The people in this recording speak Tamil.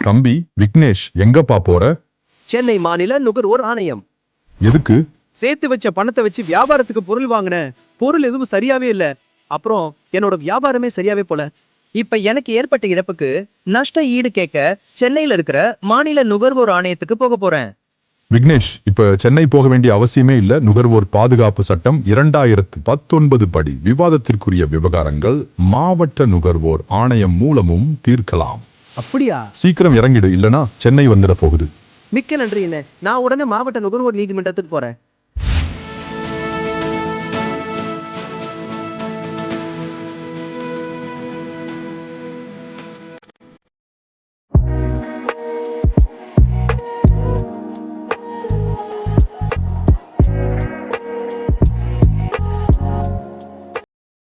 தம்பி விக்னேஷ், எங்கப்பா போற? சென்னை மாநில நுகர்வோர் ஆணையம். எதுக்கு? சேர்த்து வச்ச பணத்தை வச்சு வியாபாரத்துக்கு பொருள் வாங்கினேன். பொருள் எதுவும் சரியாவே இல்ல. அப்புறம் என்னோட வியாபாரமே சரியாவே போல. இப்ப எனக்கு ஏற்பட்ட இழப்புக்கு நஷ்ட ஈடு கேட்க சென்னையில இருக்கிற மாநில நுகர்வோர் ஆணையத்துக்கு போக போறேன். விக்னேஷ், இப்ப சென்னை போக வேண்டிய அவசியமே இல்ல. நுகர்வோர் பாதுகாப்பு சட்டம் 2019 படி விவாதத்திற்குரிய விவகாரங்கள் மாவட்ட நுகர்வோர் ஆணையம் மூலமும் தீர்க்கலாம். அப்படியா? சீக்கிரம் இறங்கிடு, இல்லனா சென்னை வந்துட போகுது. மிக்க நன்றி. என்ன நான் உடனே மாவட்ட நுகர்வோர் நீதிமன்றத்துக்கு போறேன்.